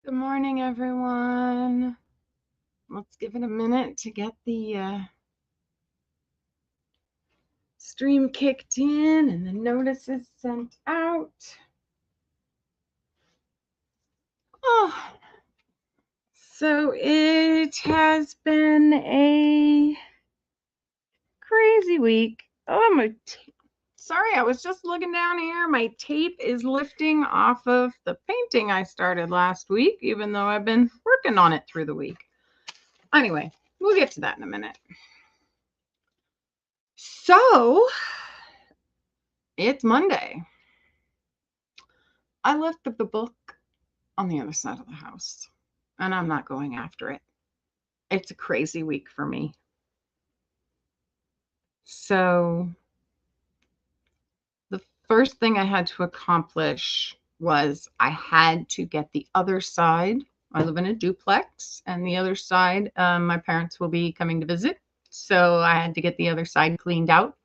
Good morning, everyone. Let's give it a minute to get the stream kicked in and the notices sent out. Oh, so it has been a crazy week. Oh, sorry, I was just looking down here. My tape is lifting off of the painting I started last week, even though I've been working on it through the week. Anyway, we'll get to that in a minute. So, it's Monday. I left the book on the other side of the house, and I'm not going after it. It's a crazy week for me. So, the first thing I had to accomplish was I had to get the other side. I live in a duplex, and the other side, my parents will be coming to visit. So, I had to get the other side cleaned out.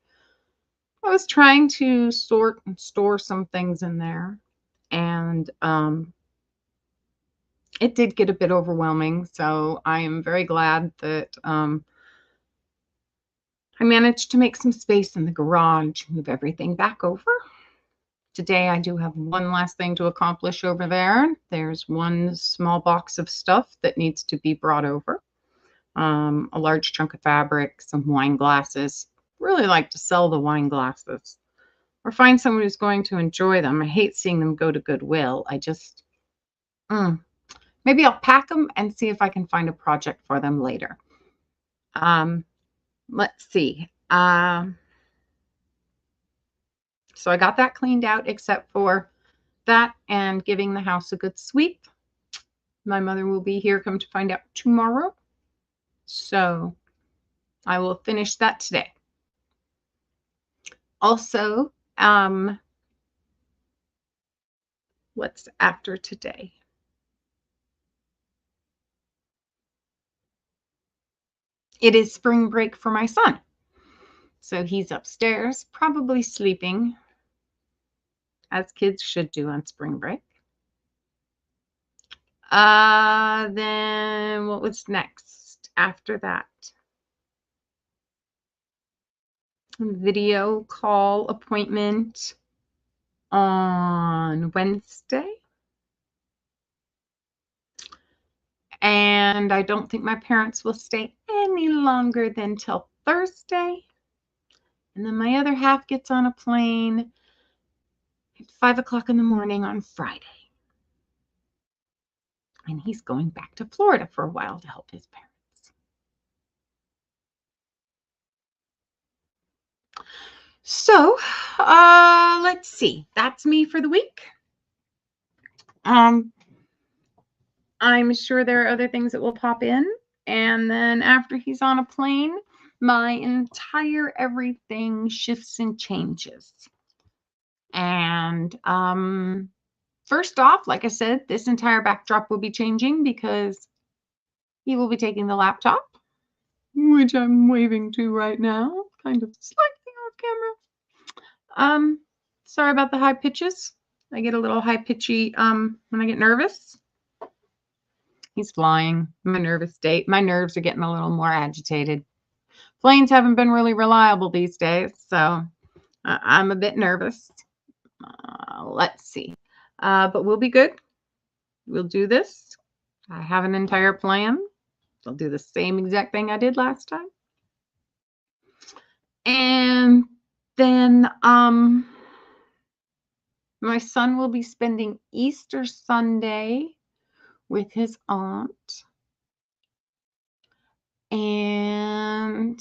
I was trying to sort and store some things in there, and it did get a bit overwhelming. So I am very glad that I managed to make some space in the garage, move everything back over. Today, I do have one last thing to accomplish over there. There's one small box of stuff that needs to be brought over. A large chunk of fabric, some wine glasses. Really like to sell the wine glasses or find someone who's going to enjoy them. I hate seeing them go to Goodwill. Maybe I'll pack them and see if I can find a project for them later. Let's see. So I got that cleaned out except for that and giving the house a good sweep. My mother will be here, come to find out, tomorrow. So I will finish that today. Also, what's after today? It is spring break for my son. So he's upstairs, probably sleeping, as kids should do on spring break. Then what was next after that? Video call appointment on Wednesday. And I don't think my parents will stay any longer than till Thursday. And then my other half gets on a plane at 5 o'clock in the morning on Friday. And he's going back to Florida for a while to help his parents. So, let's see. That's me for the week. I'm sure there are other things that will pop in. And then after he's on a plane, my entire everything shifts and changes. And first off, like I said, this entire backdrop will be changing because he will be taking the laptop, which I'm waving to right now, kind of slightly off camera. Sorry about the high pitches. I get a little high pitchy when I get nervous. He's flying. My nervous state. My nerves are getting a little more agitated. Planes haven't been really reliable these days, so I'm a bit nervous. Let's see. But we'll be good. We'll do this. I have an entire plan. I'll do the same exact thing I did last time. And then my son will be spending Easter Sunday with his aunt. And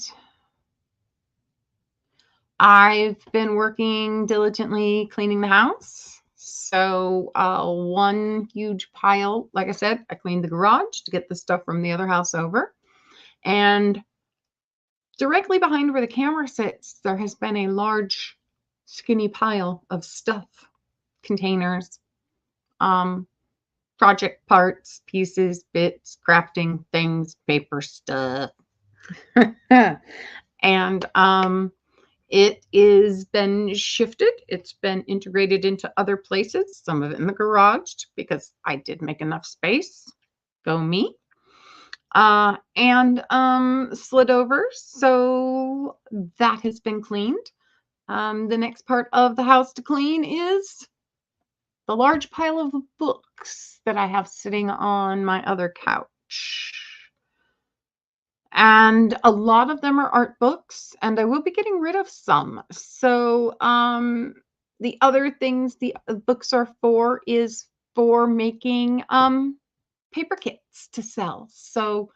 I've been working diligently cleaning the house. So one huge pile, like I said, I cleaned the garage to get the stuff from the other house over. And directly behind where the camera sits, there has been a large, skinny pile of stuff, containers, project parts, pieces, bits, crafting things, paper stuff. And It is been shifted. It's been integrated into other places, some of it in the garage because I did make enough space. Go me. And slid over. So that has been cleaned. The next part of the house to clean is the large pile of books that I have sitting on my other couch. And a lot of them are art books, and I will be getting rid of some. So the other things the books are for is for making paper kits to sell. So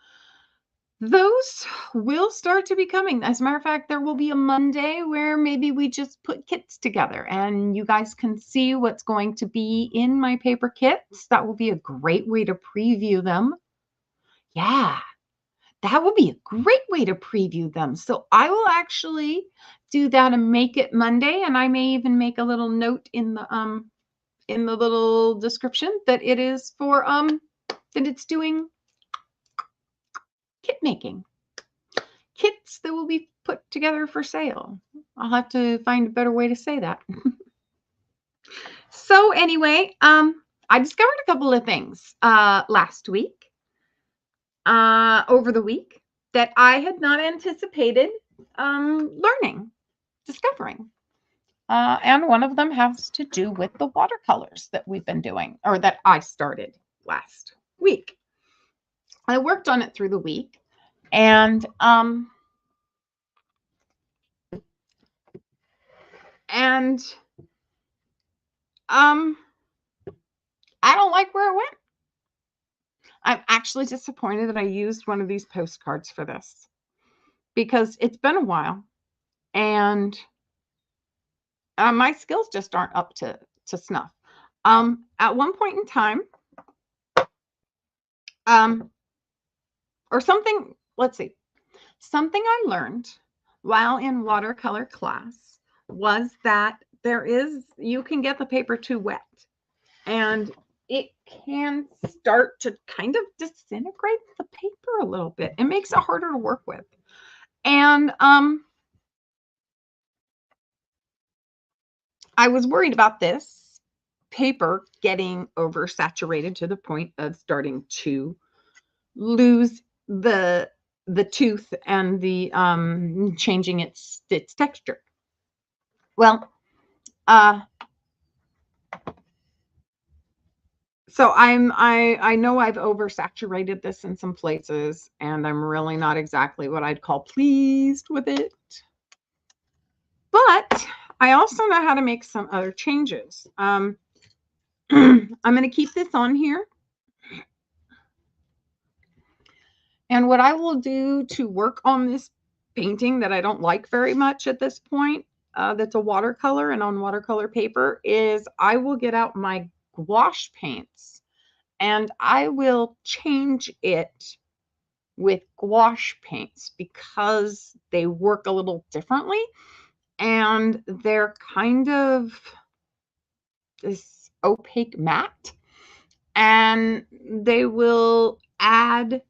those will start to be coming. As a matter of fact, there will be a Monday where maybe we just put kits together and you guys can see what's going to be in my paper kits. That will be a great way to preview them. Yeah, that would be a great way to preview them. So I will actually do that and make it Monday, and I may even make a little note in the little description that it is for that it's doing kit making. Kits that will be put together for sale. I'll have to find a better way to say that. So anyway, I discovered a couple of things last week, over the week, that I had not anticipated discovering. And one of them has to do with the watercolors that we've been doing, or that I started last week. I worked on it through the week, and I don't like where it went. I'm actually disappointed that I used one of these postcards for this because it's been a while and my skills just aren't up to snuff. At one point in time, or something, let's see, something I learned while in watercolor class was that you can get the paper too wet and it can start to kind of disintegrate the paper a little bit. It makes it harder to work with. And I was worried about this paper getting oversaturated to the point of starting to lose the tooth and the changing its texture. Well, so I know I've oversaturated this in some places, and I'm really not exactly what I'd call pleased with it. But I also know how to make some other changes. I'm going to keep this on here. And what I will do to work on this painting that I don't like very much at this point, that's a watercolor and on watercolor paper, is I will get out my gouache paints and I will change it with gouache paints because they work a little differently and they're kind of this opaque matte, and they will add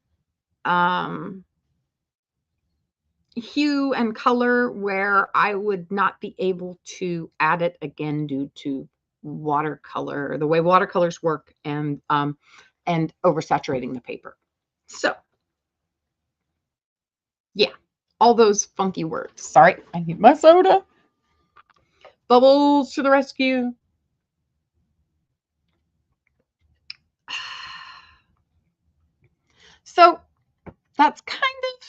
hue and color where I would not be able to add it again due to watercolor, the way watercolors work, and oversaturating the paper. So yeah, all those funky words. Sorry, I need my soda. Bubbles to the rescue. So that's kind of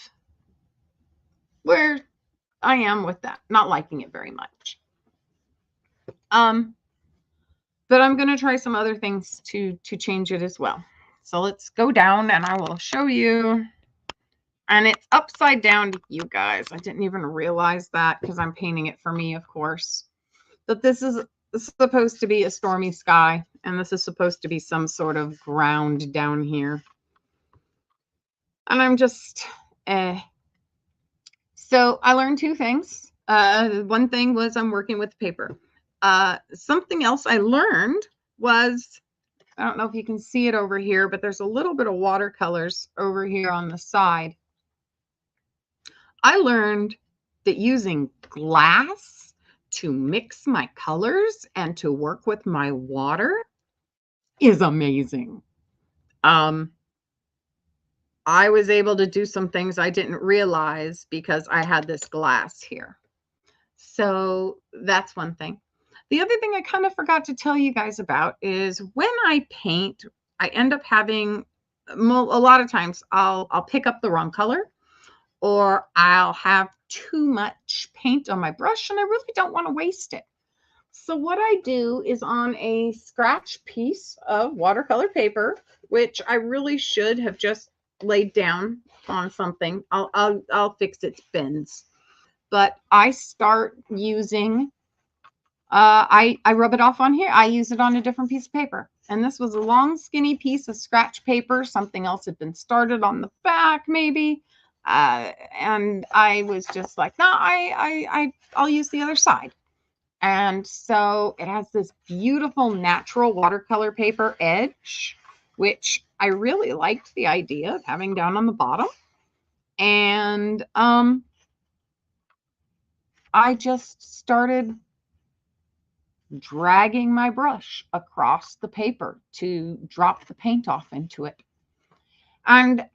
where I am with that, not liking it very much. But I'm going to try some other things to change it as well. So let's go down and I will show you. And it's upside down to you guys. I didn't even realize that because I'm painting it for me, of course. But this is supposed to be a stormy sky, and this is supposed to be some sort of ground down here. And I'm just, So I learned two things. One thing was I'm working with paper. Something else I learned was, I don't know if you can see it over here, but there's a little bit of watercolors over here on the side. I learned that using glass to mix my colors and to work with my water is amazing. I was able to do some things I didn't realize because I had this glass here. So that's one thing. The other thing I kind of forgot to tell you guys about is when I paint, I end up having a lot of times I'll pick up the wrong color, or I'll have too much paint on my brush and I really don't want to waste it. So what I do is on a scratch piece of watercolor paper, which I really should have just laid down on something. I'll fix its bends. But I start using I rub it off on here. I use it on a different piece of paper. And this was a long, skinny piece of scratch paper. Something else had been started on the back, maybe. And I was just like, no, I'll use the other side. And so it has this beautiful natural watercolor paper edge, which I really liked the idea of having down on the bottom. And I just started dragging my brush across the paper to drop the paint off into it. And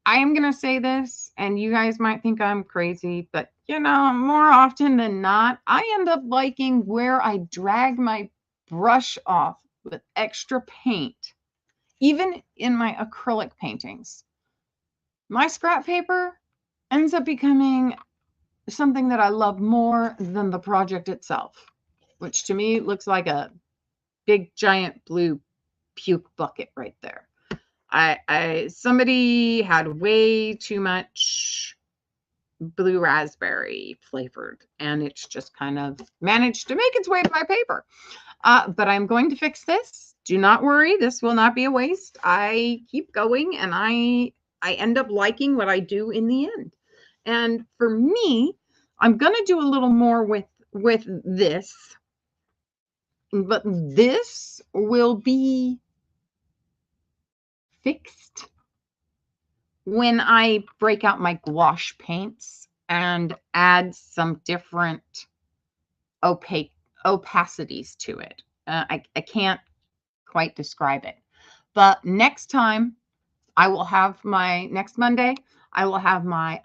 I am going to say this, and you guys might think I'm crazy, but more often than not, I end up liking where I drag my brush off with extra paint, even in my acrylic paintings. My scrap paper ends up becoming something that I love more than the project itself, which to me looks like a big giant blue puke bucket right there. Somebody had way too much blue raspberry flavored, and it's just kind of managed to make its way to my paper. But I'm going to fix this. Do not worry, this will not be a waste. I keep going, and I end up liking what I do in the end. And for me, I'm going to do a little more with this, but this will be fixed when I break out my gouache paints and add some different opacities to it. I can't quite describe it, but next time I will have next Monday, I will have my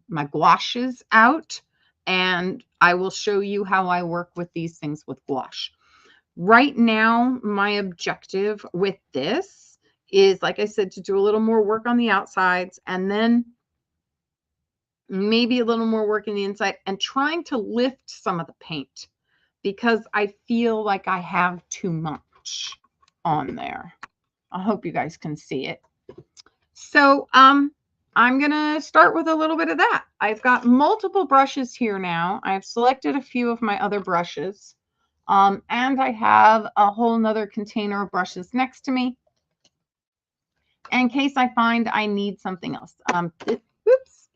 my gouaches out, and I will show you how I work with these things with gouache. Right now, my objective with this is, like I said, to do a little more work on the outsides and then maybe a little more work in the inside and trying to lift some of the paint because I feel like I have too much on there. I hope you guys can see it. So I'm going to start with a little bit of that. I've got multiple brushes here now. I've selected a few of my other brushes. And I have a whole nother container of brushes next to me in case I find I need something else. Oops.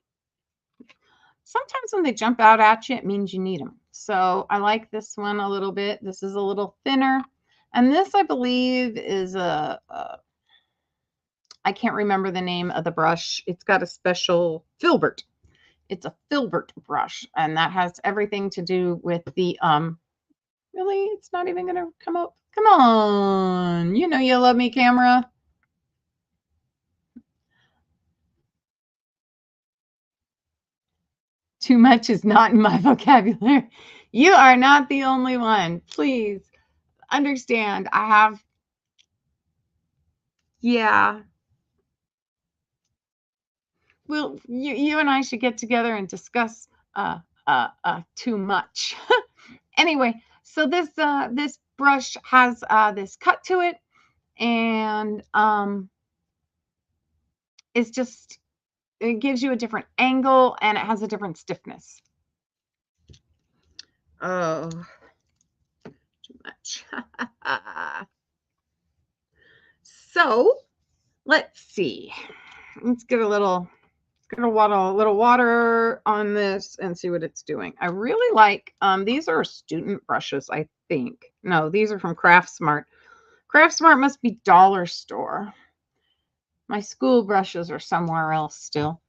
Sometimes when they jump out at you, it means you need them. So I like this one a little bit. This is a little thinner. And this, I believe, is I can't remember the name of the brush. It's got a special filbert. It's a filbert brush. And that has everything to do with the really, it's not even going to come up. Come on. You know you love me, camera. Too much is not in my vocabulary. You are not the only one. Please understand. I have, yeah. Well, you and I should get together and discuss too much. Anyway, so this brush has this cut to it, and it's just, it gives you a different angle and it has a different stiffness. Oh, too much. So let's see. Let's get a little water on this and see what it's doing. I really like, these are student brushes, I think. No, these are from Craftsmart. Craftsmart must be dollar store. My school brushes are somewhere else still.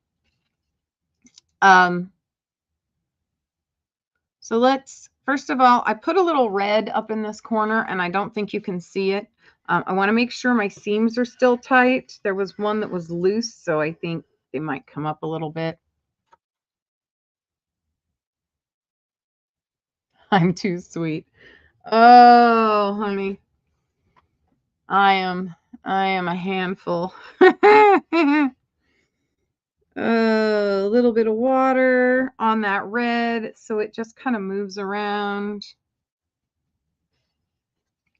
So let's, first of all, I put a little red up in this corner and I don't think you can see it. I want to make sure my seams are still tight. There was one that was loose, so I think they might come up a little bit. I'm too sweet. Oh, honey. I am a handful. A little bit of water on that red so it just kind of moves around.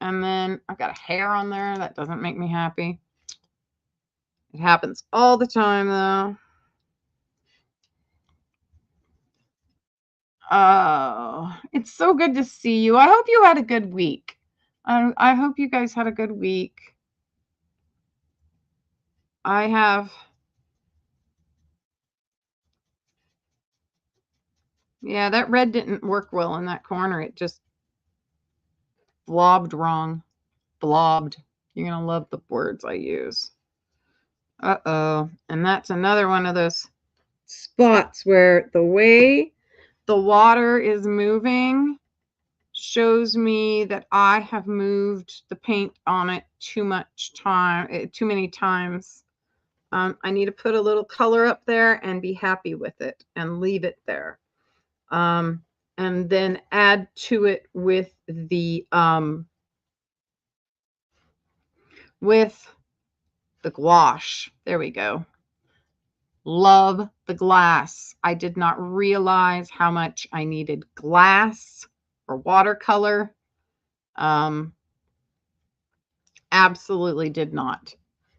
And then I've got a hair on there. That doesn't make me happy. It happens all the time, though. Oh, it's so good to see you. I hope you had a good week. I hope you guys had a good week. I have. Yeah, that red didn't work well in that corner. It just blobbed wrong. Blobbed. You're going to love the words I use. Uh-oh. And that's another one of those spots where the way the water is moving shows me that I have moved the paint on it too many times. I need to put a little color up there and be happy with it and leave it there. And then add to it with the gouache. There we go. Love the glass. I did not realize how much I needed glass or watercolor. Absolutely did not.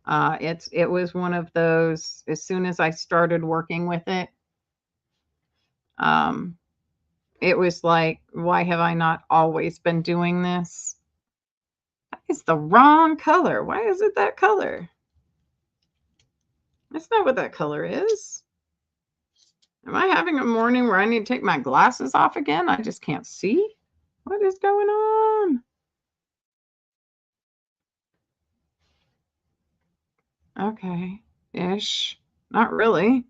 It was one of those, as soon as I started working with it, it was like, why have I not always been doing this? It's the wrong color. Why is it that color? That's not what that color is. Am I having a morning where I need to take my glasses off again? I just can't see. What is going on? Okay, ish. Not really.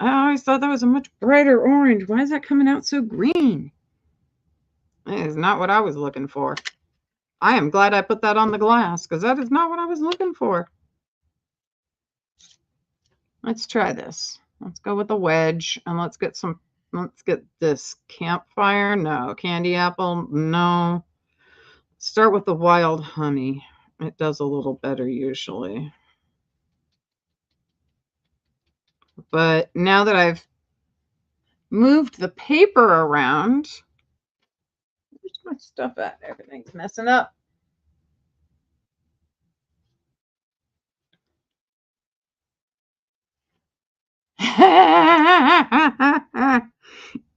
I always thought that was a much brighter orange. Why is that coming out so green? That is not what I was looking for. I am glad I put that on the glass because that is not what I was looking for. Let's try this. Let's go with a wedge and let's get this campfire. No. Candy apple. No. Start with the wild honey. It does a little better usually. But now that I've moved the paper around, where's my stuff at? Everything's messing up.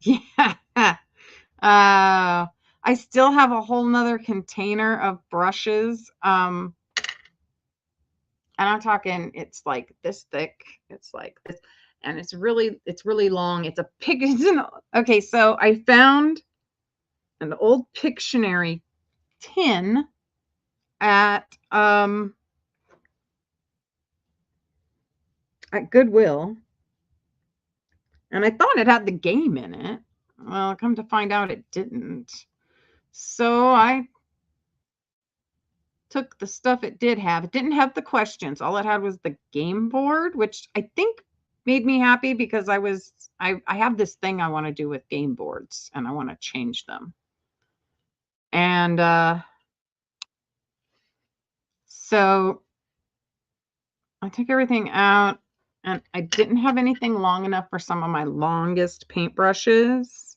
Yeah. I still have a whole nother container of brushes. And I'm talking, it's like this thick. It's like this, and it's really long. It's a pig. Okay, so I found an old Pictionary tin at Goodwill. And I thought it had the game in it. Well, come to find out it didn't. So I took the stuff it did have. It didn't have the questions. All it had was the game board, which I think made me happy because I have this thing I want to do with game boards and I want to change them. And so I took everything out and I didn't have anything long enough for some of my longest paintbrushes.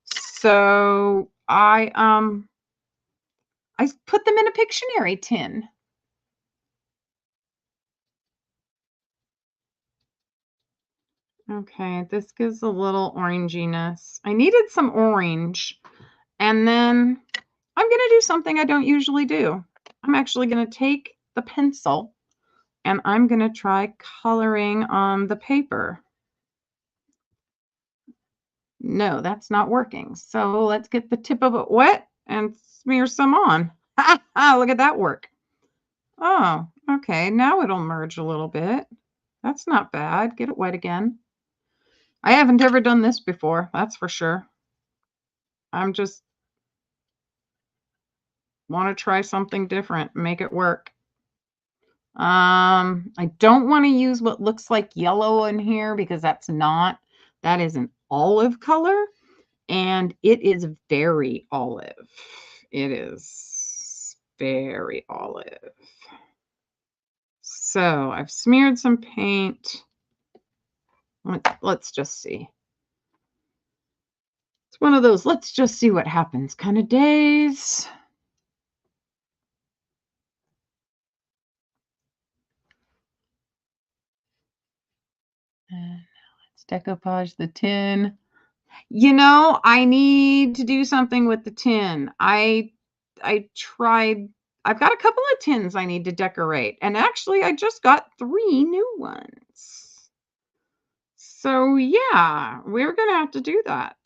So I put them in a Pictionary tin. Okay, this gives a little oranginess. I needed some orange. And then I'm going to do something I don't usually do. I'm actually going to take the pencil and I'm going to try coloring on the paper. No, that's not working. So let's get the tip of it wet and smear some on. Look at that work. Oh, okay. Now it'll merge a little bit. That's not bad. Get it wet again. I haven't ever done this before, that's for sure. I'm just want to try something different, make it work. I don't want to use what looks like yellow in here because that's not, that is an olive color and it is very olive. It is very olive. So I've smeared some paint. Let's just see. It's one of those let's just see what happens kind of days. And let's decoupage the tin. You know, I need to do something with the tin. I tried, I've got a couple of tins I need to decorate. And actually, I just got 3 new ones. So yeah, we're going to have to do that.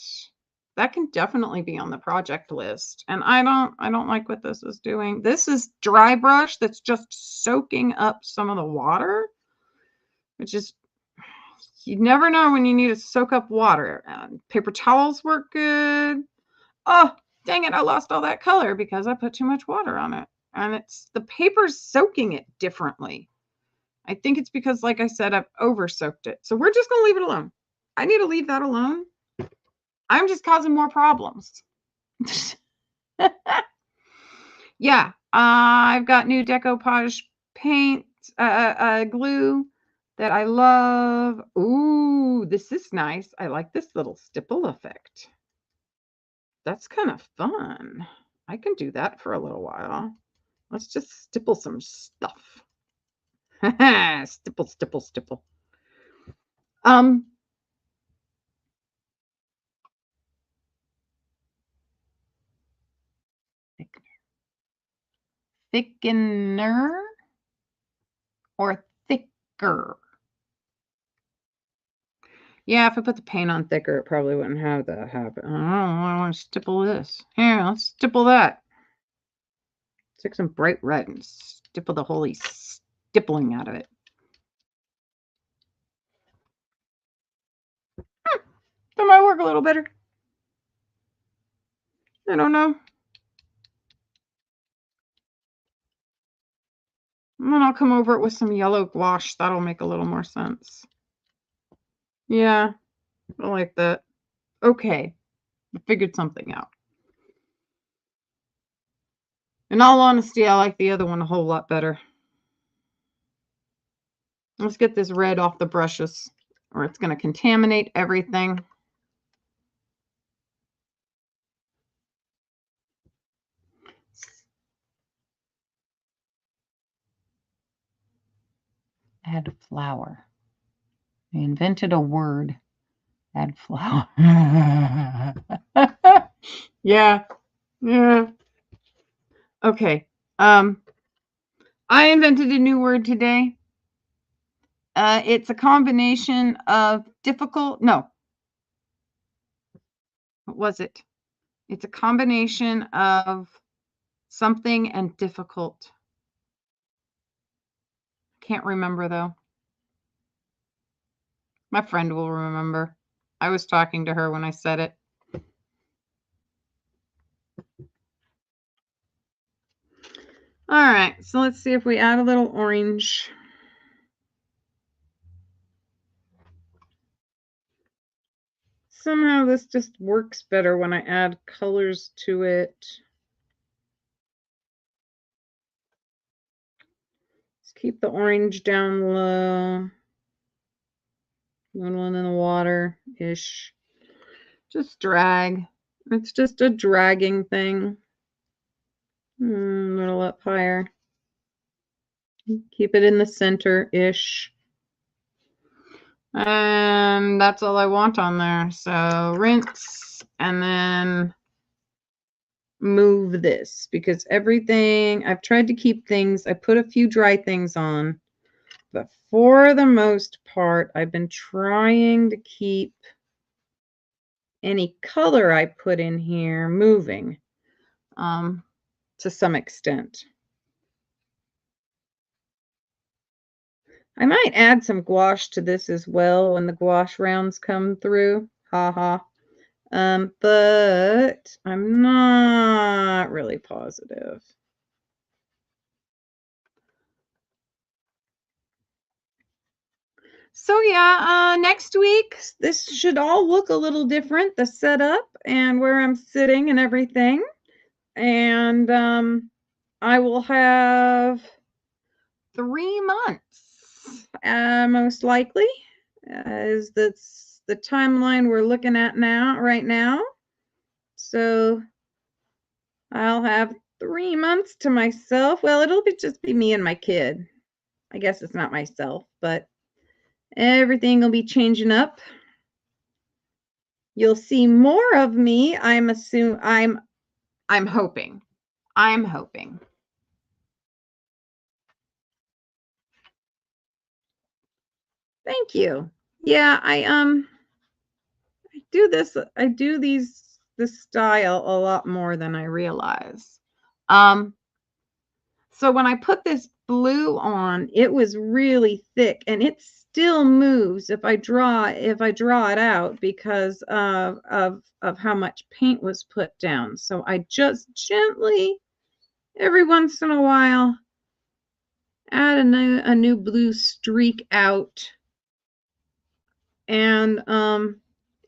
That can definitely be on the project list. And I don't like what this is doing. This is dry brush that's just soaking up some of the water, which is, you never know when you need to soak up water. Paper towels work good. Oh, dang it, I lost all that color because I put too much water on it. And it's the paper's soaking it differently. I think it's because, like I said, I've over soaked it. So we're just going to leave it alone. I need to leave that alone. I'm just causing more problems. Yeah, I've got new decoupage paint, glue that I love. Ooh, this is nice. I like this little stipple effect. That's kind of fun. I can do that for a little while. Let's just stipple some stuff. Stipple, stipple, stipple. Thickener or thicker? Yeah, if I put the paint on thicker, it probably wouldn't have that happen. I want to stipple this. Here, let's stipple that. Take some bright red and stipple the holy stippling out of it. That might work a little better. I don't know. And then I'll come over it with some yellow gouache. That'll make a little more sense. Yeah, I like that. Okay, I figured something out. In all honesty, I like the other one a whole lot better. Let's get this red off the brushes or it's going to contaminate everything. Add flour. I invented a word. Add flour. Yeah. Yeah. Okay. I invented a new word today. It's a combination of difficult. No. What was it? It's a combination of something and difficult. Can't remember though. My friend will remember. I was talking to her when I said it. All right, so let's see if we add a little orange. Somehow this just works better when I add colors to it. Let's keep the orange down low. One in the water-ish. Just drag. It's just a dragging thing. A little up higher. Keep it in the center-ish. And that's all I want on there. So rinse and then move this because everything, I've tried to keep things, I put a few dry things on, but for the most part, I've been trying to keep any color I put in here moving to some extent. I might add some gouache to this as well when the gouache rounds come through. Ha ha. But I'm not really positive. So yeah, next week, this should all look a little different, the setup and where I'm sitting and everything. And I will have 3 months, most likely, is that's the timeline we're looking at right now. So I'll have 3 months to myself. Well, it'll just be me and my kid. I guess it's not myself, but everything will be changing up. You'll see more of me. I'm hoping. I'm hoping. Thank you. Yeah, I do this style a lot more than I realize. So when I put this blue on, it was really thick and it still moves if I draw it out because of how much paint was put down. So I just gently every once in a while add a new blue streak out, and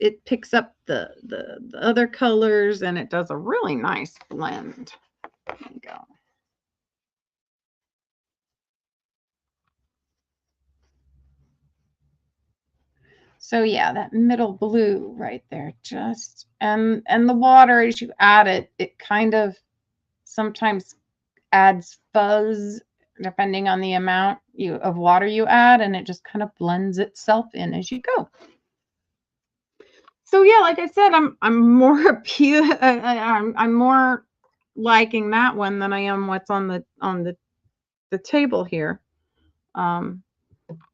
it picks up the other colors and it does a really nice blend. There you go. So yeah, that middle blue right there, just and the water as you add it, it kind of sometimes adds fuzz depending on the amount of water you add, and it just kind of blends itself in as you go. So yeah, like I said, I'm more I'm more liking that one than I am what's on the table here. I'm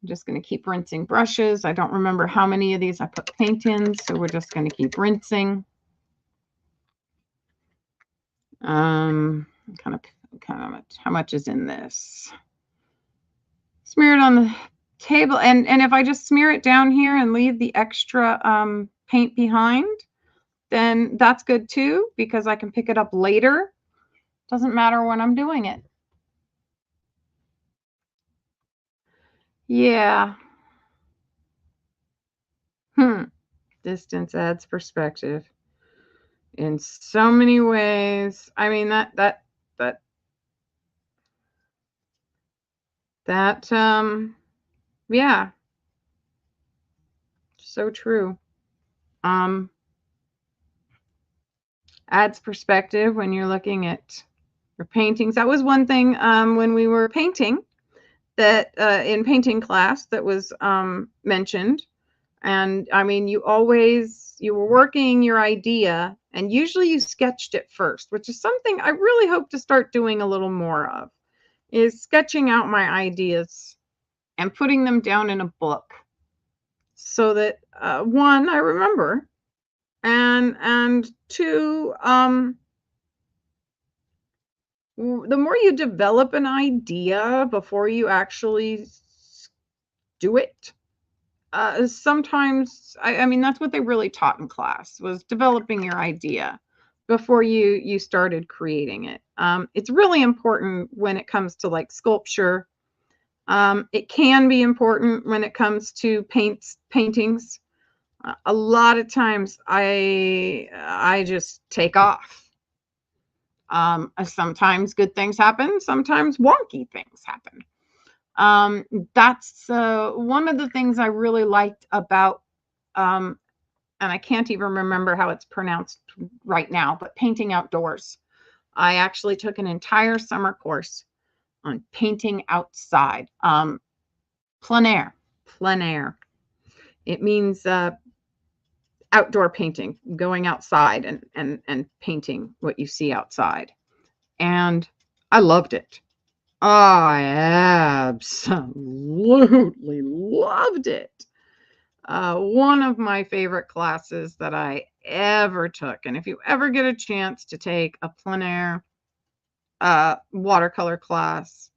just going to keep rinsing brushes. I don't remember how many of these I put paint in, so we're just going to keep rinsing. Kind of how much is in this? Smear it on the table, and if I just smear it down here and leave the extra paint behind, then that's good too, because I can pick it up later. Doesn't matter when I'm doing it. Yeah. Distance adds perspective in so many ways. I mean, that yeah, so true. Adds perspective when you're looking at your paintings. That was one thing when we were painting that in painting class that was mentioned. And I mean, you were working your idea, and usually you sketched it first, which is something I really hope to start doing a little more of, is sketching out my ideas and putting them down in a book so that one, I remember, and two, the more you develop an idea before you actually do it, sometimes I mean that's what they really taught in class, was developing your idea before you started creating it. It's really important when it comes to like sculpture. It can be important when it comes to paintings. A lot of times I just take off. Sometimes good things happen, sometimes wonky things happen. That's one of the things I really liked about, and I can't even remember how it's pronounced right now, but painting outdoors. I actually took an entire summer course on painting outside. Plein air. It means outdoor painting, going outside and painting what you see outside. And I loved it. I absolutely loved it. One of my favorite classes that I ever took. And if you ever get a chance to take a plein air watercolor class,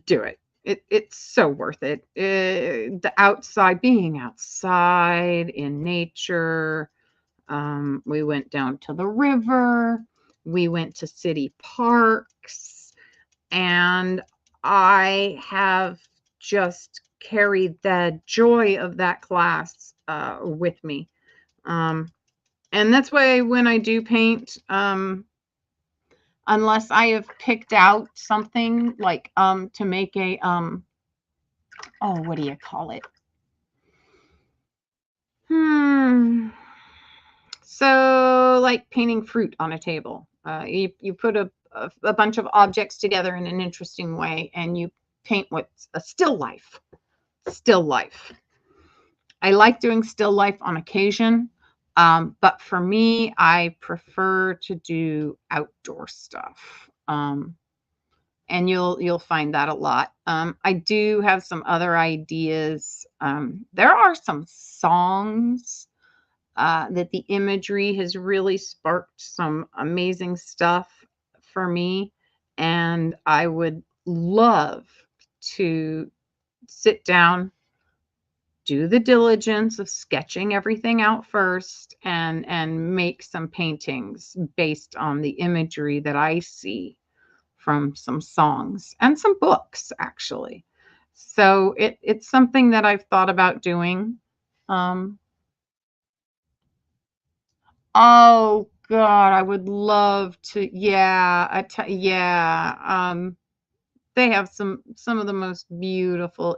do it. It's so worth it. The outside, being outside in nature. We went down to the river. We went to city parks, and I have just carried the joy of that class with me. And that's why when I do paint, unless I have picked out something like to make a oh, what do you call it? So like painting fruit on a table. You put a bunch of objects together in an interesting way, and you paint what's a still life. Still life. I like doing still life on occasion, but for me, I prefer to do outdoor stuff. And you'll find that a lot. I do have some other ideas. There are some songs that the imagery has really sparked some amazing stuff for me, and I would love to sit down, do the diligence of sketching everything out first, and make some paintings based on the imagery that I see from some songs and some books, actually. So it's something that I've thought about doing. Um, oh God, I would love to. Yeah, yeah. They have some of the most beautiful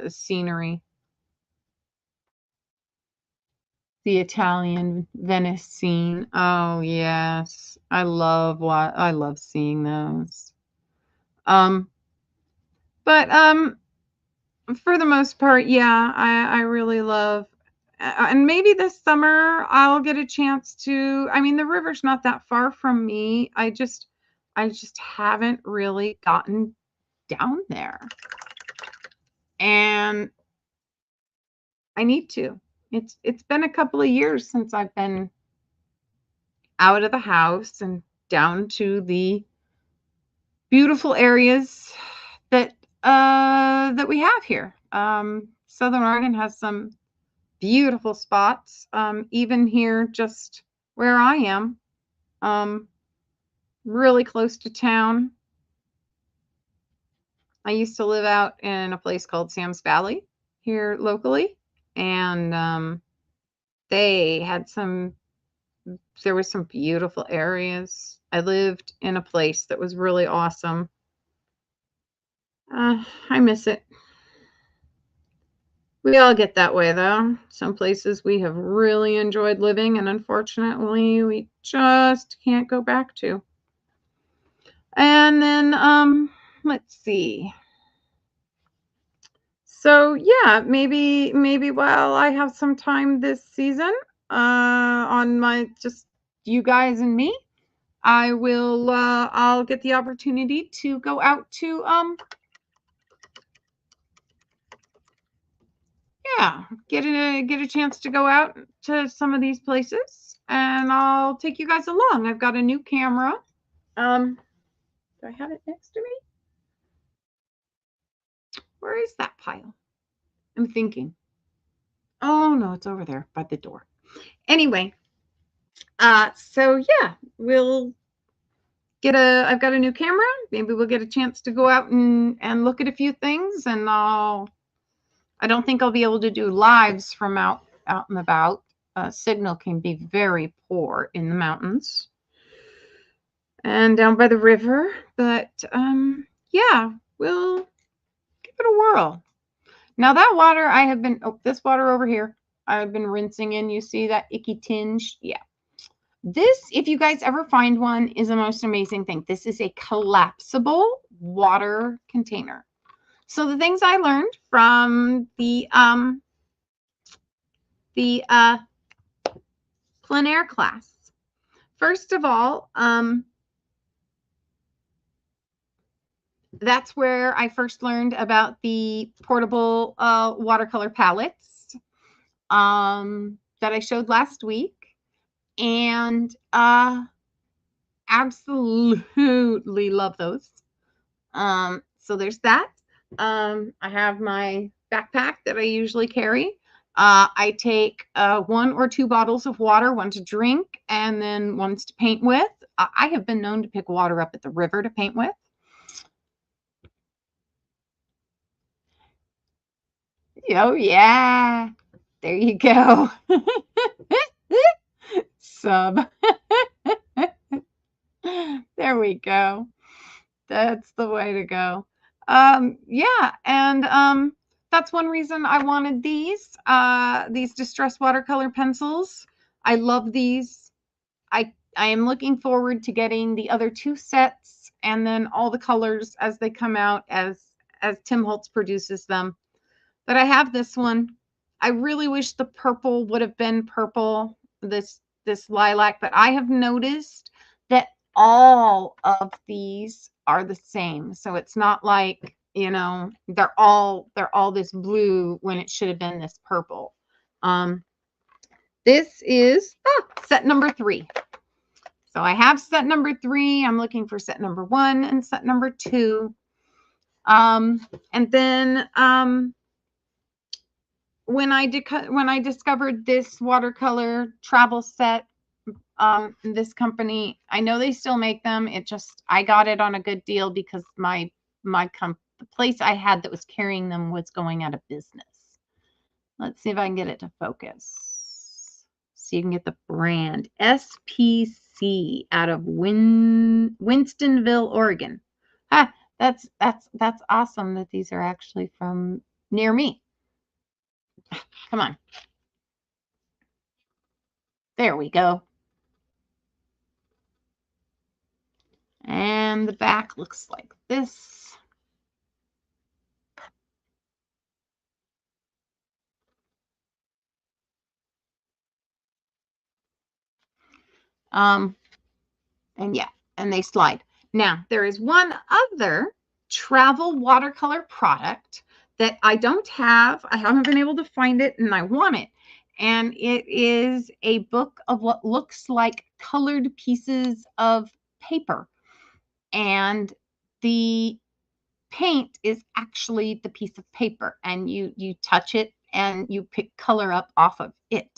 scenery. The Italian Venice scene. Oh yes, I love seeing those. Um, but for the most part, yeah, I really love, and maybe this summer I'll get a chance to. I mean, the river's not that far from me. I just haven't really gotten down there, and I need to. It's been a couple of years since I've been out of the house and down to the beautiful areas that that we have here. Southern Oregon has some beautiful spots. Even here, just where I am, um, really close to town. I used to live out in a place called Sam's Valley here locally, and they had some. There were some beautiful areas. I lived in a place that was really awesome. I miss it. We all get that way, though. Some places we have really enjoyed living, and unfortunately, we just can't go back to. And then, let's see. So yeah, maybe while I have some time this season, on my just you guys and me, I'll get the opportunity to go out to yeah, get a chance to go out to some of these places, and I'll take you guys along. I've got a new camera. Um, do I have it next to me? Where is that pile? I'm thinking. Oh no, it's over there by the door. Anyway, so yeah, I've got a new camera. Maybe we'll get a chance to go out and look at a few things, and I don't think I'll be able to do lives from out and about. Signal can be very poor in the mountains and down by the river, but yeah, we'll give it a whirl. Now that water this water over here, I've been rinsing in. You see that icky tinge? Yeah. This, if you guys ever find one, is the most amazing thing. This is a collapsible water container. So the things I learned from the plein air class. First of all, that's where I first learned about the portable watercolor palettes that I showed last week. And absolutely love those. So there's that. I have my backpack that I usually carry. I take 1 or 2 bottles of water, one to drink, and then one's to paint with. I have been known to pick water up at the river to paint with. Oh, yeah. There you go. Sub. There we go. That's the way to go. Yeah, and that's one reason I wanted these Distress watercolor pencils. I love these. I am looking forward to getting the other 2 sets and then all the colors as they come out as Tim Holtz produces them. But I have this one. I really wish the purple would have been purple, this lilac, but I have noticed that all of these are the same. So it's not like, you know, they're all this blue when it should have been this purple. This is set number 3. So I have set number 3. I'm looking for set number 1 and set number 2. And then when I discovered this watercolor travel set, this company, I know they still make them. I got it on a good deal because the place I had that was carrying them was going out of business. Let's see if I can get it to focus. So you can get the brand SPC out of Winstonville, Oregon. That's awesome that these are actually from near me. Come on. There we go. And the back looks like this. And yeah, and they slide. Now, there is one other travel watercolor product that I don't have. I haven't been able to find it and I want it. And it is a book of what looks like colored pieces of paper. And the paint is actually the piece of paper, and you touch it and you pick color up off of it.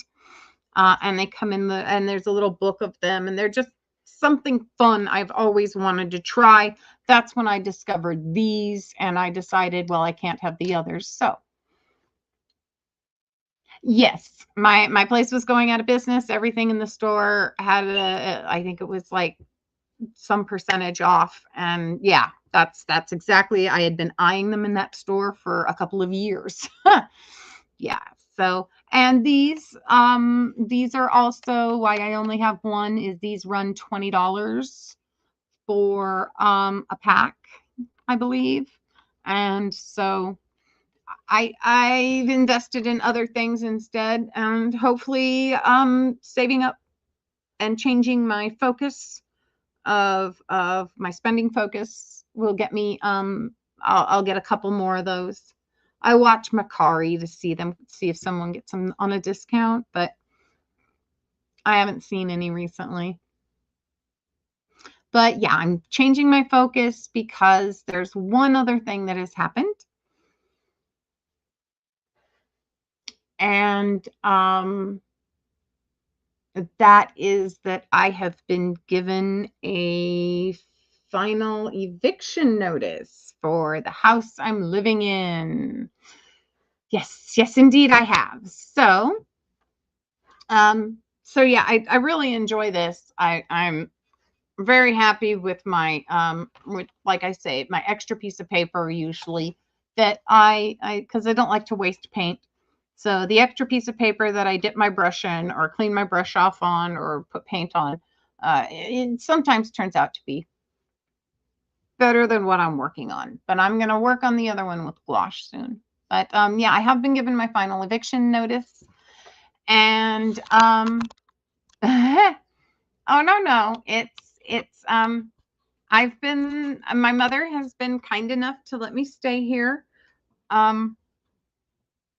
And they come and there's a little book of them, and they're just something fun I've always wanted to try. That's when I discovered these, and I decided, well, I can't have the others. So yes, my place was going out of business. Everything in the store had I think it was like some percentage off, and yeah, that's exactly. I had been eyeing them in that store for a couple of years. Yeah. So, and these are also why I only have one is these run $20 for a pack, I believe. And so I've invested in other things instead, and hopefully saving up and changing my focus of my spending focus will get me I'll get a couple more of those. I watch Mercari to see if someone gets them on a discount, but I haven't seen any recently. But yeah, I'm changing my focus because there's one other thing that has happened. And that is that I have been given a final eviction notice for the house I'm living in. Yes, indeed I have. So, so yeah, I really enjoy this. I'm very happy with my with, like I say, my extra piece of paper usually that because I don't like to waste paint. So the extra piece of paper that I dip my brush in or clean my brush off on or put paint on, it sometimes turns out to be better than what I'm working on. But I'm going to work on the other one with gouache soon. But yeah, I have been given my final eviction notice. And oh no, it's my mother has been kind enough to let me stay here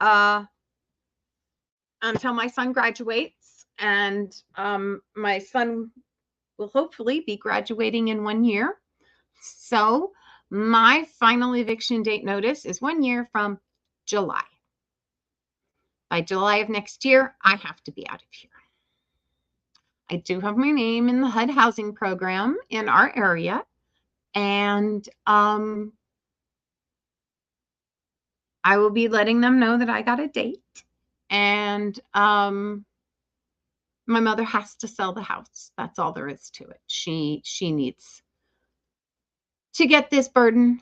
uh until my son graduates, and my son will hopefully be graduating in 1 year. So My final eviction date notice is 1 year from July. By July of next year, I have to be out of here. I do have my name in the HUD housing program in our area, and I will be letting them know that I got a date, and my mother has to sell the house. That's all there is to it. She needs to get this burden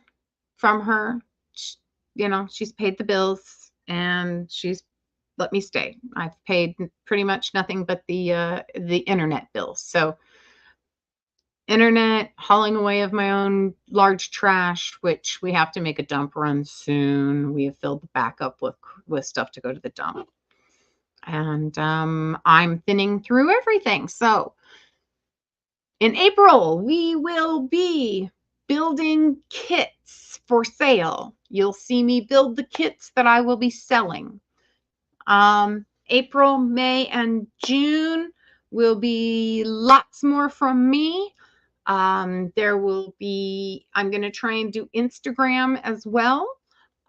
from her. She's paid the bills and she's let me stay. I've paid pretty much nothing but the internet bills. So internet, hauling away of my own large trash, which we have to make a dump run soon. We have filled the back up with stuff to go to the dump. And I'm thinning through everything. So in April, we will be building kits for sale. You'll see me build the kits that I will be selling. April, May, and June will be lots more from me. I'm going to try and do Instagram as well.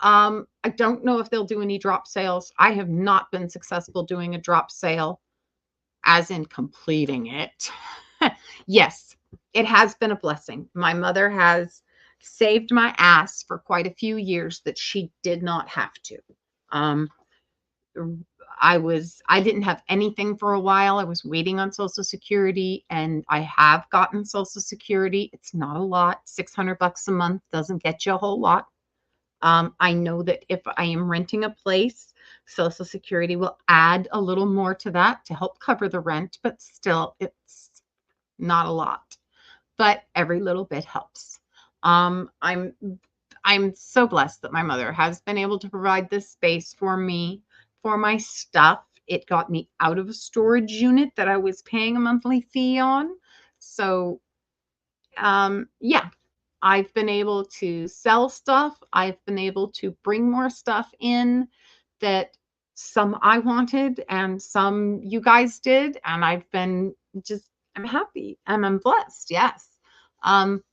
I don't know if they'll do any drop sales. I have not been successful doing a drop sale, as in completing it. Yes, it has been a blessing. My mother has saved my ass for quite a few years that she did not have to. I didn't have anything for a while. I was waiting on Social Security, and I have gotten Social Security. It's not a lot. $600 a month doesn't get you a whole lot. I know that if I am renting a place, Social Security will add a little more to that to help cover the rent, but still, it's not a lot. But every little bit helps. I'm so blessed that my mother has been able to provide this space for me, for my stuff. It got me out of a storage unit that I was paying a monthly fee on. So, yeah, I've been able to sell stuff. I've been able to bring more stuff in that some I wanted and some you guys did. And I'm happy and I'm blessed. Yes. But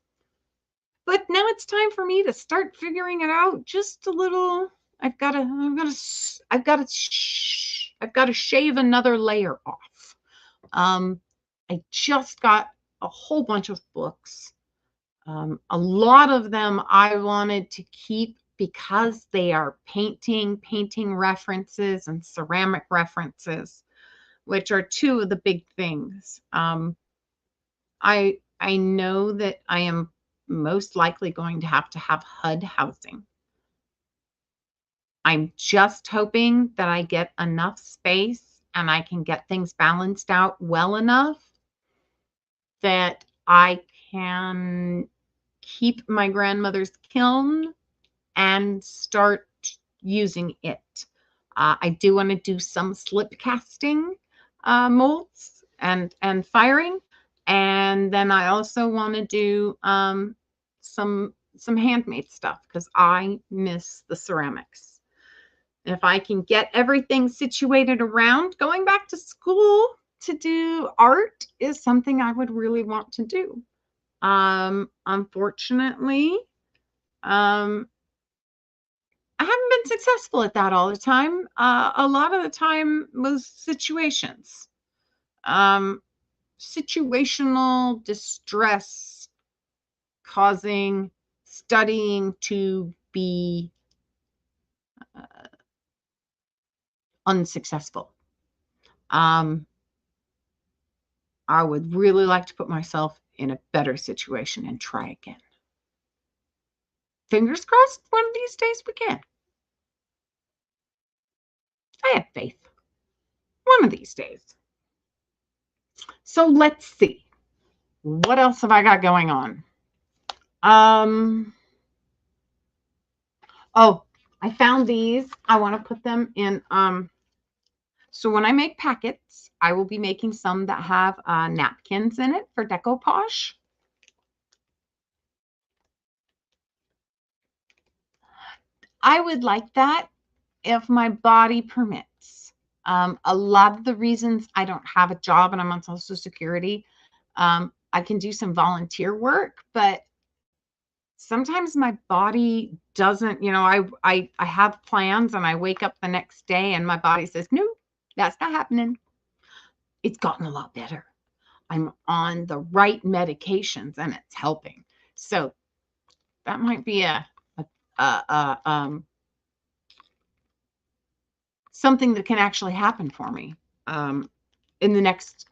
now it's time for me to start figuring it out just a little. I've got to shave another layer off. I just got a whole bunch of books. A lot of them I wanted to keep because they are painting references and ceramic references, which are two of the big things. I know that I am most likely going to have HUD housing. I'm just hoping that I get enough space and I can get things balanced out well enough that I can keep my grandmother's kiln and start using it. I do want to do some slip casting molds and firing. And then I also want to do some handmade stuff because I miss the ceramics. If I can get everything situated around, going back to school to do art is something I would really want to do. Unfortunately, I haven't been successful at that all the time. A lot of the time was situations. Situational distress causing studying to be unsuccessful. I would really like to put myself in a better situation and try again. Fingers crossed, one of these days we can. I have faith. One of these days. So let's see. What else have I got going on? Oh, I found these. I want to put them in. So when I make packets, I will be making some that have napkins in it for decoupage. I would like that if my body permits. A lot of the reasons I don't have a job and I'm on Social Security, I can do some volunteer work, but sometimes my body doesn't, I have plans and I wake up the next day and my body says, no, that's not happening. It's gotten a lot better. I'm on the right medications and it's helping. So that might be something that can actually happen for me in the next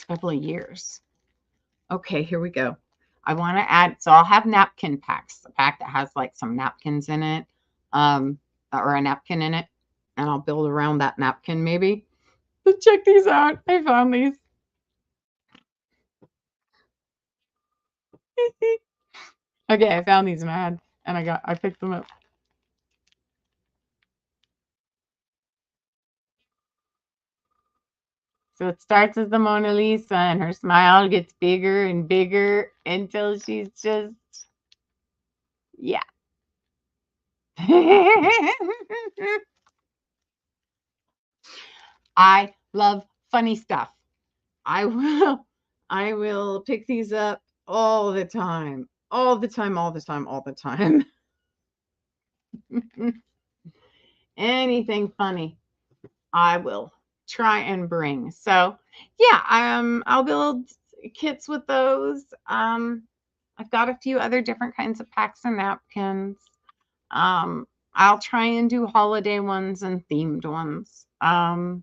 couple of years. Okay, here we go. I want to add, so I'll have napkin packs, a pack that has like some napkins in it, or a napkin in it, and I'll build around that napkin maybe. But check these out. I found these. Okay, I found these mad, and I picked them up. So it starts as the Mona Lisa, and her smile gets bigger and bigger until she's just, yeah. I love funny stuff. I will pick these up all the time. All the time, all the time, all the time. Anything funny, I will try and bring. So, yeah, I'll build kits with those. I've got a few other different kinds of packs and napkins. I'll try and do holiday ones and themed ones. And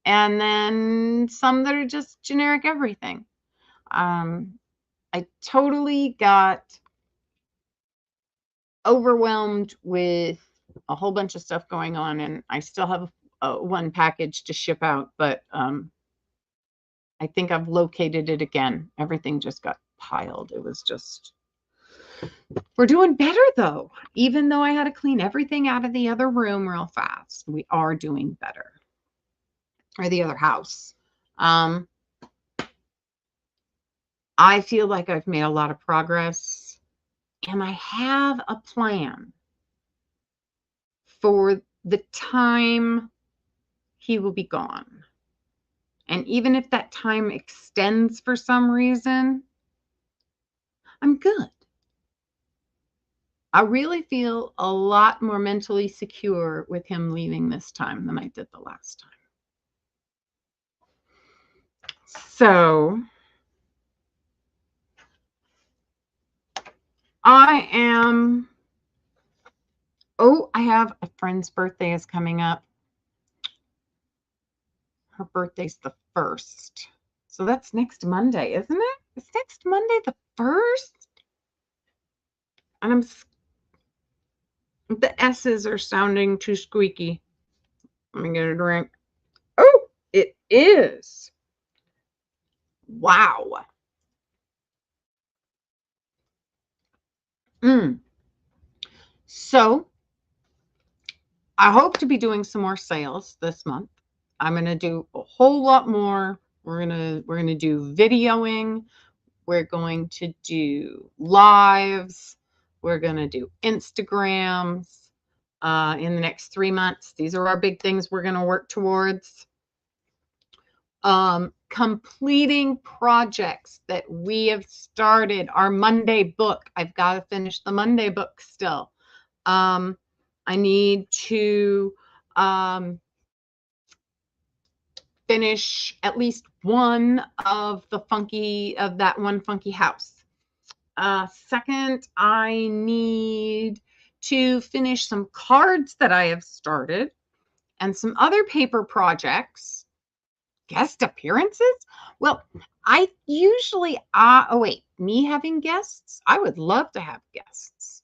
then some that are just generic everything. I totally got overwhelmed with a whole bunch of stuff going on, and I still have one package to ship out, but I think I've located it again. Everything just got piled. It was just, we're doing better though. Even though I had to clean everything out of the other room real fast, we are doing better. Or the other house. I feel like I've made a lot of progress, and I have a plan for the time he will be gone. And even if that time extends for some reason, I'm good. I really feel a lot more mentally secure with him leaving this time than I did the last time. So I have a friend's birthday is coming up. Her birthday's the 1st. So that's next Monday, isn't it? It's next Monday the 1st? And the S's are sounding too squeaky. Let me get a drink. Oh, it is. Wow. So I hope to be doing some more sales this month. I'm going to do a whole lot more. We're going to do videoing. We're going to do lives. We're going to do Instagrams in the next 3 months. These are our big things we're going to work towards. Completing projects that we have started. Our Monday book. I've got to finish the Monday book still. I need to finish at least one of that one funky house. Second, I need to finish some cards that I have started and some other paper projects. Guest appearances? Well, I usually, me having guests? I would love to have guests.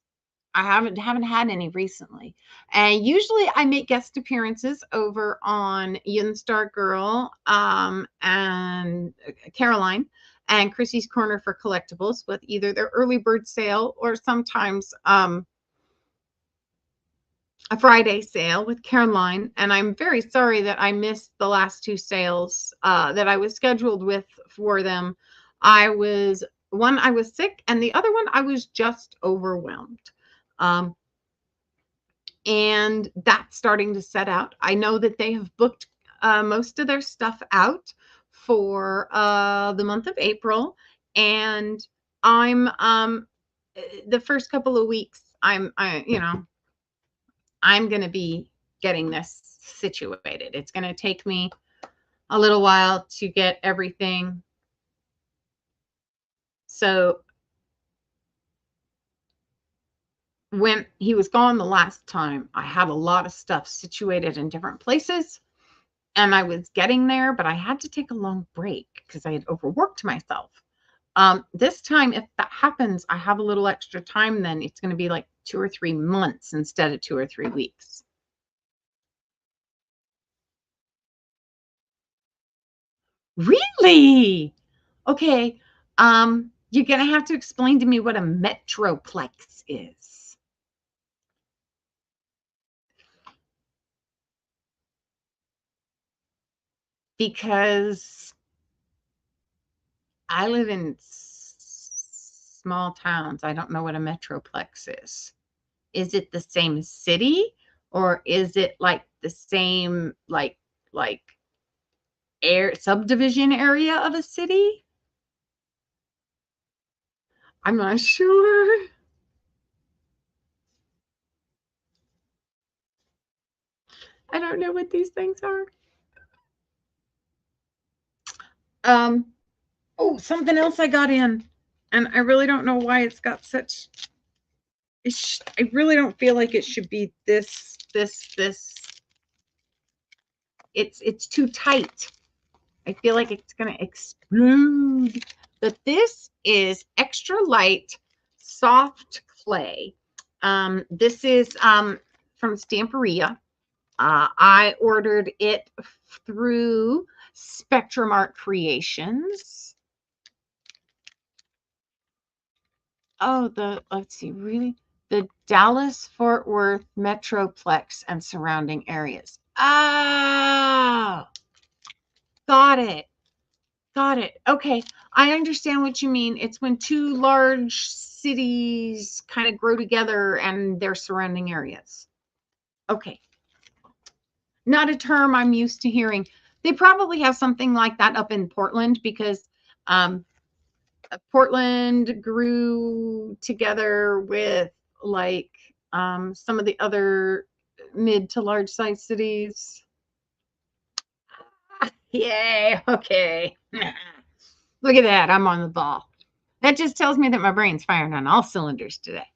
I haven't had any recently. And usually I make guest appearances over on Yunstar Girl and Caroline and Chrissy's Corner for Collectibles with either their early bird sale or sometimes a Friday sale with Caroline. And I'm very sorry that I missed the last 2 sales that I was scheduled with for them. I was sick, and the other one I was just overwhelmed. And that's starting to set out. I know that they have booked most of their stuff out for the month of April, and I'm the first couple of weeks, I'm going to be getting this situated. It's going to take me a little while to get everything. So when he was gone the last time, I had a lot of stuff situated in different places and I was getting there, but I had to take a long break because I had overworked myself. This time, if that happens, I have a little extra time, then it's going to be like 2 or 3 months instead of 2 or 3 weeks. Really? Okay. You're going to have to explain to me what a metroplex is. Because I live in small towns. I don't know what a metroplex is. Is it the same city or is it like the same like subdivision area of a city? I'm not sure. I don't know what these things are. Oh, something else I got in, and I really don't know why it's got such. I really don't feel like it should be this. It's too tight. I feel like it's gonna explode. But this is extra light, soft clay. This is from Stamperia. I ordered it through Spectrum Art Creations. Oh, let's see, really? The Dallas-Fort Worth Metroplex and surrounding areas. Ah, got it. Got it. Okay, I understand what you mean. It's when two large cities kind of grow together and their surrounding areas. Okay. Not a term I'm used to hearing. They probably have something like that up in Portland because Portland grew together with like some of the other mid to large size cities. Yay. Okay. Look at that. I'm on the ball. That just tells me that my brain's firing on all cylinders today.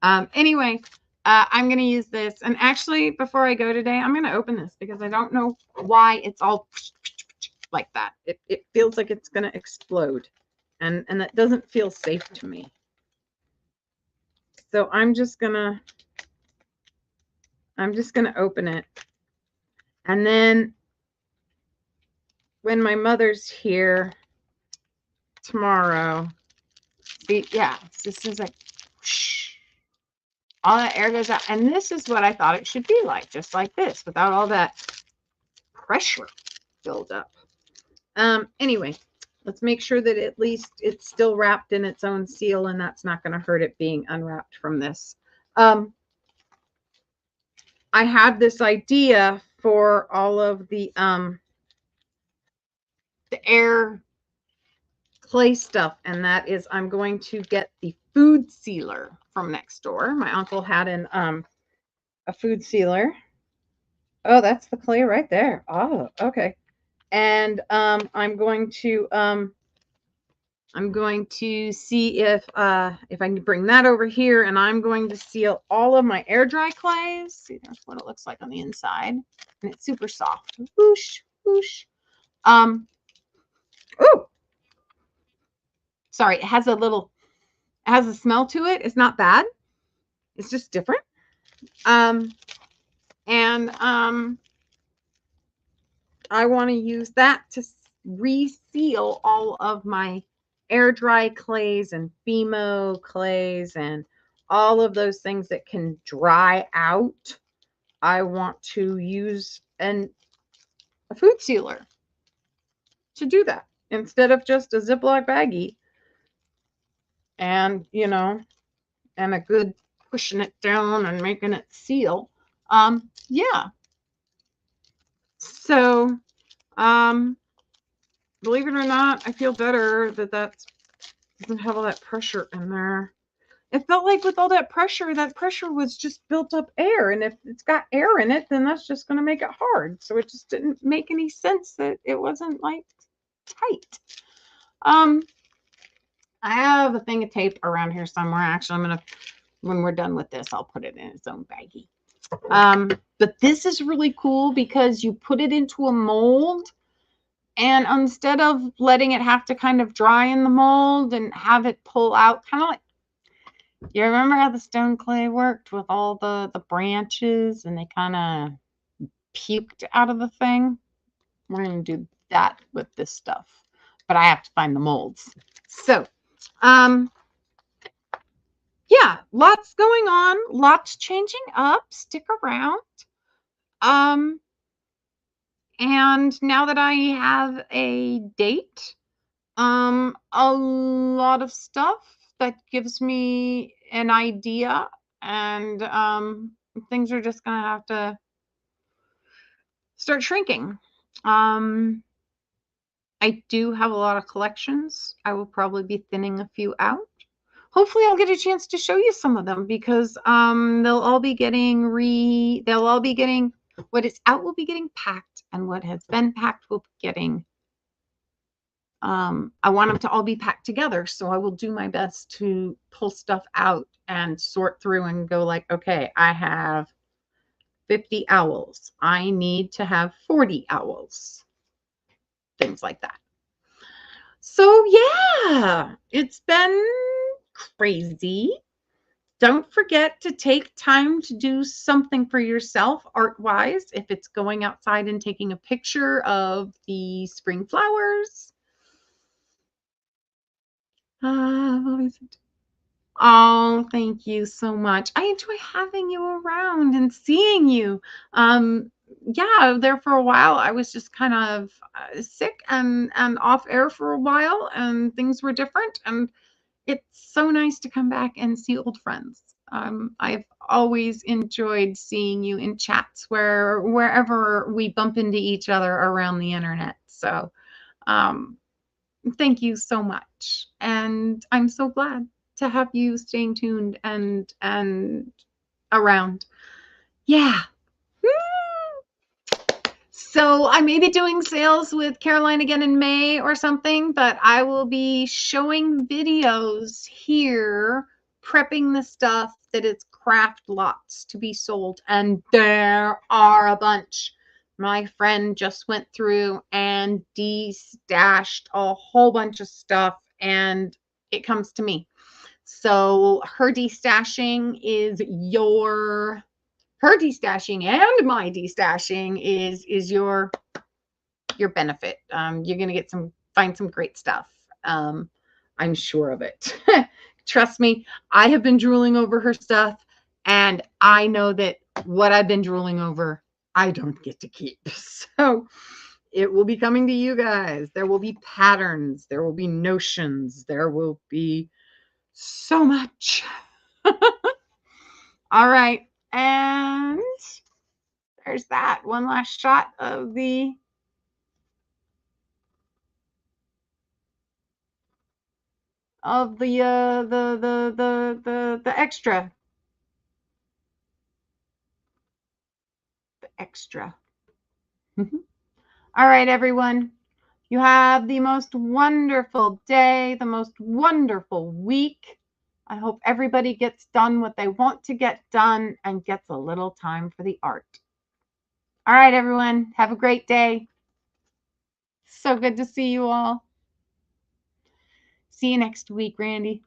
Anyway, I'm going to use this. And actually, before I go today, I'm going to open this because I don't know why it's all like that. It feels like it's going to explode. And that doesn't feel safe to me. So I'm just going to open it. And then when my mother's here tomorrow, see, yeah, this is like whoosh, all that air goes out. And this is what I thought it should be like, just like this, without all that pressure build up. Anyway, let's make sure that at least it's still wrapped in its own seal and that's not going to hurt it being unwrapped from this. I had this idea for all of the air clay stuff, and that is I'm going to get the food sealer from next door. My uncle had a food sealer. Oh, that's the clay right there. Oh, okay. And I'm going to see if I can bring that over here, and I'm going to seal all of my air dry clays. See, that's what it looks like on the inside, and it's super soft. Whoosh, whoosh. Oh, sorry, it has a smell to it. It's not bad. It's just different. I want to use that to reseal all of my air dry clays and Fimo clays and all of those things that can dry out. I want to use a food sealer to do that instead of just a Ziploc baggie and, and a good pushing it down and making it seal. Yeah. So, believe it or not, I feel better that doesn't have all that pressure in there. it felt like with all that pressure was just built up air. And if it's got air in it, then that's just going to make it hard. So it just didn't make any sense that it wasn't like tight. I have a thing of tape around here somewhere. Actually, I'm going to, when we're done with this, I'll put it in its own baggie. But this is really cool because you put it into a mold, and instead of letting it have to kind of dry in the mold and have it pull out, kind of like, you remember how the stone clay worked with all the branches and they kind of puked out of the thing? We're going to do that with this stuff, but I have to find the molds. So, yeah, lots going on, lots changing up. Stick around. And now that I have a date, a lot of stuff that gives me an idea, and things are just gonna have to start shrinking. I do have a lot of collections. I will probably be thinning a few out. Hopefully I'll get a chance to show you some of them, because they'll all be getting what is out will be getting packed, and what has been packed will be getting, I want them to all be packed together. So I will do my best to pull stuff out and sort through and go like, okay, I have 50 owls. I need to have 40 owls. Things like that. So yeah, it's been crazy. Don't forget to take time to do something for yourself art-wise. If it's going outside and taking a picture of the spring flowers. Oh, thank you so much. I enjoy having you around and seeing you. Yeah, there for a while, I was just kind of sick and off air for a while, and things were different. And it's so nice to come back and see old friends. I've always enjoyed seeing you in chats wherever we bump into each other around the internet. So, thank you so much, and I'm so glad to have you staying tuned and around. Yeah. So I may be doing sales with Caroline again in May or something, but I will be showing videos here, prepping the stuff that it's craft lots to be sold, and there are a bunch. My friend just went through and de-stashed a whole bunch of stuff, and it comes to me. So her de-stashing is her destashing and my destashing is your benefit. You're gonna get find some great stuff. I'm sure of it. Trust me, I have been drooling over her stuff, and I know that what I've been drooling over, I don't get to keep. So it will be coming to you guys. There will be patterns, there will be notions, there will be so much. All right, and there's that one last shot of the extra. The extra. All right, everyone. You have the most wonderful day, the most wonderful week. I hope everybody gets done what they want to get done and gets a little time for the art. All right, everyone. Have a great day. So good to see you all. See you next week, Randy.